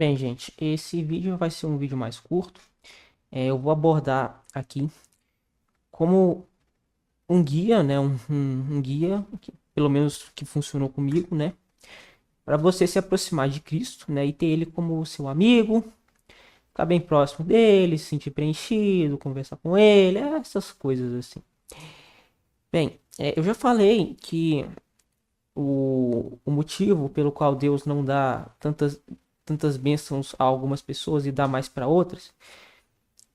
Bem, gente, esse vídeo vai ser um vídeo mais curto. Eu vou abordar aqui como um guia, né? Um guia, pelo menos que funcionou comigo, né? Para você se aproximar de Cristo, né? E ter ele como seu amigo, ficar bem próximo dele, se sentir preenchido, conversar com ele, essas coisas assim. Bem, eu já falei que o motivo pelo qual Deus não dá tantas bênçãos a algumas pessoas e dá mais para outras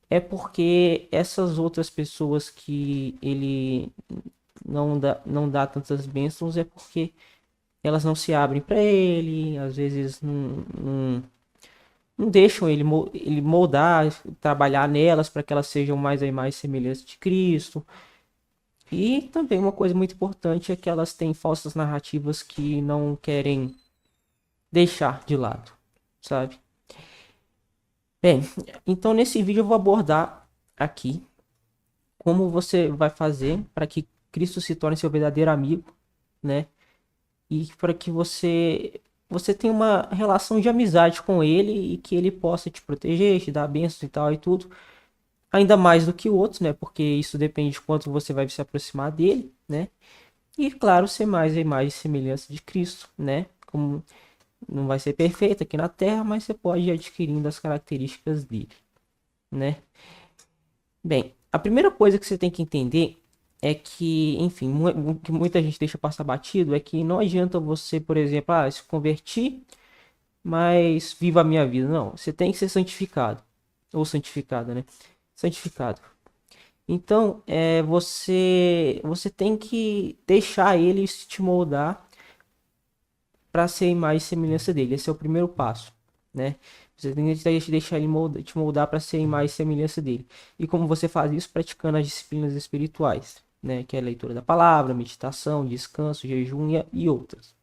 é porque essas outras pessoas que ele não dá tantas bênçãos é porque elas não se abrem para ele, às vezes não deixam ele moldar, trabalhar nelas para que elas sejam mais e mais semelhantes de Cristo. E também uma coisa muito importante é que elas têm falsas narrativas que não querem deixar de lado, sabe? Bem, então nesse vídeo eu vou abordar aqui como você vai fazer para que Cristo se torne seu verdadeiro amigo, né? E para que você tenha uma relação de amizade com ele e que ele possa te proteger, te dar bênçãos e tal e tudo, ainda mais do que outros, né? Porque isso depende de quanto você vai se aproximar dele, né? E claro, ser mais e mais semelhança de Cristo, né? Como não vai ser perfeito aqui na Terra, mas você pode ir adquirindo as características dele, né? Bem, a primeira coisa que você tem que entender é que, enfim, o que muita gente deixa passar batido é que não adianta você, por exemplo, se convertir, mas viva a minha vida. Não, você tem que ser santificado. Ou santificada, né? Santificado. Então, você tem que deixar ele te moldar para ser mais semelhança dele. Esse é o primeiro passo, né? Você tem que deixar ele te moldar para ser mais semelhança dele. E como você faz isso? Praticando as disciplinas espirituais, né? Que é a leitura da palavra, meditação, descanso, jejum e outras,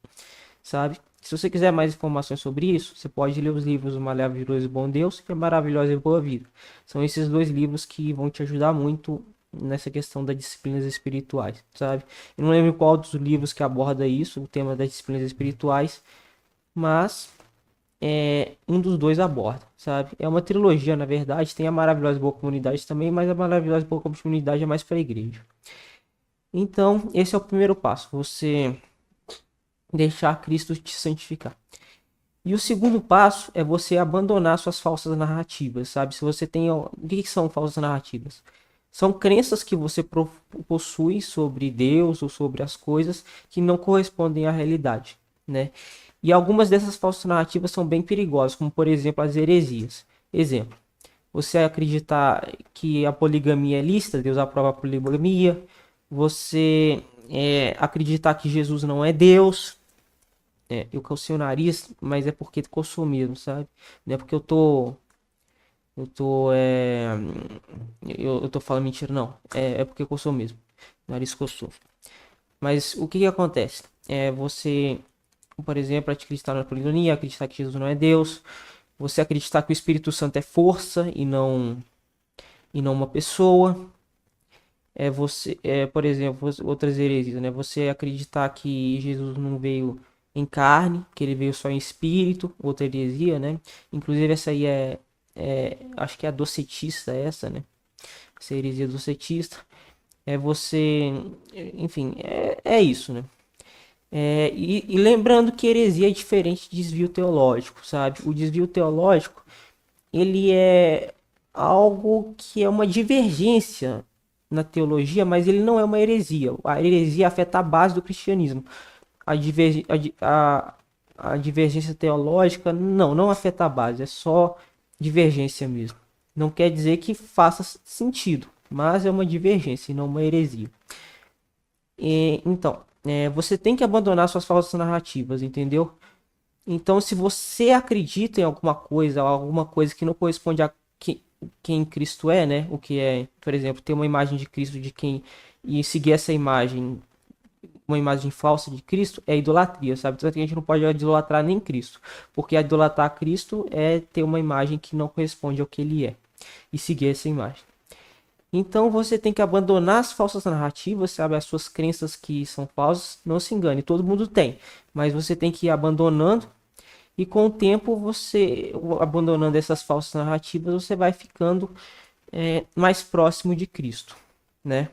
sabe? Se você quiser mais informações sobre isso, você pode ler os livros O Maravilhoso e Bom Deus e A Maravilhosa e Boa Vida. São esses dois livros que vão te ajudar muito nessa questão das disciplinas espirituais, sabe? Eu não lembro qual dos livros que aborda isso, o tema das disciplinas espirituais, mas um dos dois aborda, sabe? É uma trilogia, na verdade, tem a Maravilhosa e Boa Comunidade também, mas a Maravilhosa e Boa Comunidade é mais para a igreja. Então, esse é o primeiro passo, você deixar Cristo te santificar. E o segundo passo é você abandonar suas falsas narrativas, sabe? Se você tem. O que são falsas narrativas? São crenças que você possui sobre Deus ou sobre as coisas que não correspondem à realidade, né? E algumas dessas falsas narrativas são bem perigosas, como por exemplo as heresias. Exemplo, você acreditar que a poligamia é lícita, Deus aprova a poligamia. Você acreditar que Jesus não é Deus. Eu calcei o nariz, mas é porque coçou mesmo, sabe? Não é porque eu tô. Eu tô. Eu tô falando mentira, não. É porque coçou mesmo. O nariz coçou. Mas o que que acontece? Você, por exemplo, acreditar na poligonia, acreditar que Jesus não é Deus. Você acreditar que o Espírito Santo é força e não uma pessoa. Por exemplo, outras heresias, né? Você acreditar que Jesus não veio em carne, que ele veio só em espírito, outra heresia, né? Inclusive essa aí acho que é a docetista essa, né? Essa heresia docetista. Você, enfim, é isso, né? E lembrando que heresia é diferente de desvio teológico, sabe? O desvio teológico, ele é algo que é uma divergência na teologia, mas ele não é uma heresia. A heresia afeta a base do cristianismo. A divergência teológica não afeta a base, é só divergência mesmo. Não quer dizer que faça sentido, mas é uma divergência e não uma heresia. Então, você tem que abandonar suas falsas narrativas, entendeu? Então, se você acredita em alguma coisa que não corresponde a quem Cristo é, né? O que é, por exemplo, ter uma imagem de Cristo de quem e seguir essa imagem, uma imagem falsa de Cristo, é idolatria, sabe? Então a gente não pode idolatrar nem Cristo, porque idolatrar Cristo é ter uma imagem que não corresponde ao que ele é e seguir essa imagem. Então você tem que abandonar as falsas narrativas, sabe? As suas crenças que são falsas, não se engane, todo mundo tem, mas você tem que ir abandonando E com o tempo, você abandonando essas falsas narrativas, você vai ficando mais próximo de Cristo, né?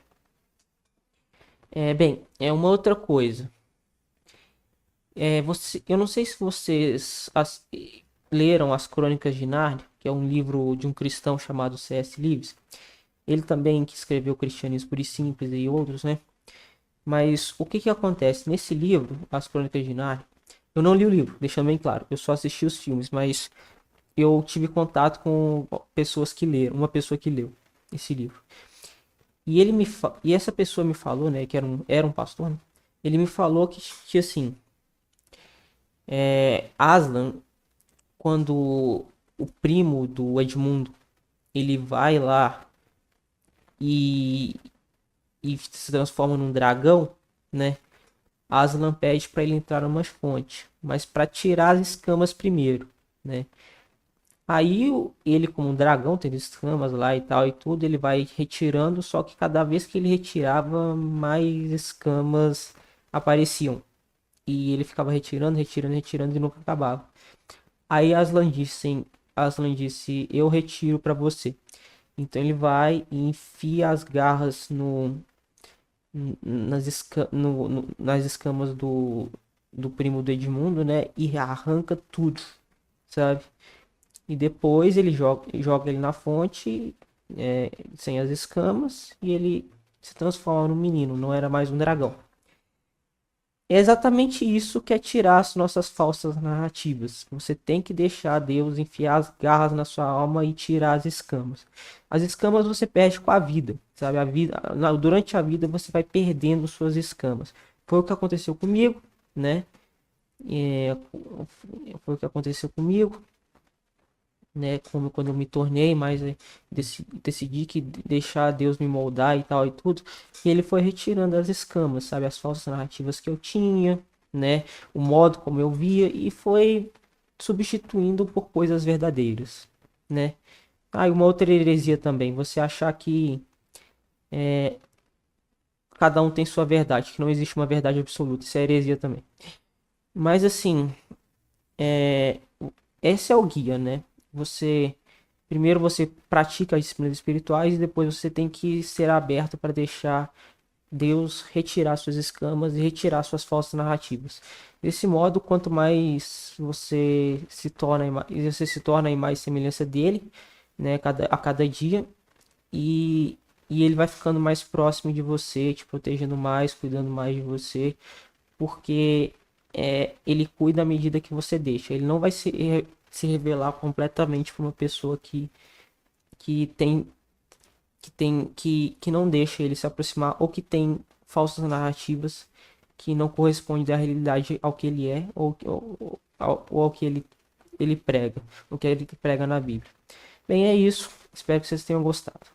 Bem, é uma outra coisa. Eu não sei se vocês leram As Crônicas de Nárnia, que é um livro de um cristão chamado C.S. Lewis. Ele também que escreveu Cristianismo Puro e Simples e outros, né? Mas o que que acontece? Nesse livro, As Crônicas de Nárnia, eu não li o livro, deixando bem claro, eu só assisti os filmes, mas eu tive contato com pessoas que leram, uma pessoa que leu esse livro. E essa pessoa me falou, né, que era um pastor, né? Ele me falou que assim, Aslan, quando o primo do Edmundo, ele vai lá e, e se transforma num dragão, né? Aslan pede para ele entrar numa fonte, mas para tirar as escamas primeiro, né? Aí ele, como um dragão, tendo escamas lá e tal e tudo, ele vai retirando, só que cada vez que ele retirava, mais escamas apareciam. E ele ficava retirando, retirando, retirando e nunca acabava. Aí Aslan disse, eu retiro para você. Então ele vai e enfia as garras nas escamas do primo do Edmundo, né? E arranca tudo, sabe? E depois ele joga ele na fonte, sem as escamas, e ele se transforma num menino, não era mais um dragão. É exatamente isso que é tirar as nossas falsas narrativas. Você tem que deixar Deus enfiar as garras na sua alma e tirar as escamas. As escamas você perde com a vida, sabe? Durante a vida você vai perdendo suas escamas. Foi o que aconteceu comigo, né? É, foi o que aconteceu comigo, né? Como quando eu me tornei, mas decidi que deixar Deus me moldar e tal e tudo. E ele foi retirando as escamas, sabe? As falsas narrativas que eu tinha, né? O modo como eu via e foi substituindo por coisas verdadeiras, né? Ah, e uma outra heresia também, você achar que cada um tem sua verdade, que não existe uma verdade absoluta, isso é heresia também. Mas assim, esse é o guia, né? Você primeiro você pratica as disciplinas espirituais e depois você tem que ser aberto para deixar Deus retirar suas escamas e retirar suas falsas narrativas. Desse modo, quanto mais você se torna em mais semelhança dele, né, a cada dia, e, e ele vai ficando mais próximo de você, te protegendo mais, cuidando mais de você, porque ele cuida à medida que você deixa. Ele não vai se revelar completamente para uma pessoa que tem que não deixa ele se aproximar ou que tem falsas narrativas que não correspondem à realidade ao que ele é ou ao que ele prega, o que ele prega na Bíblia. Bem, é isso. Espero que vocês tenham gostado.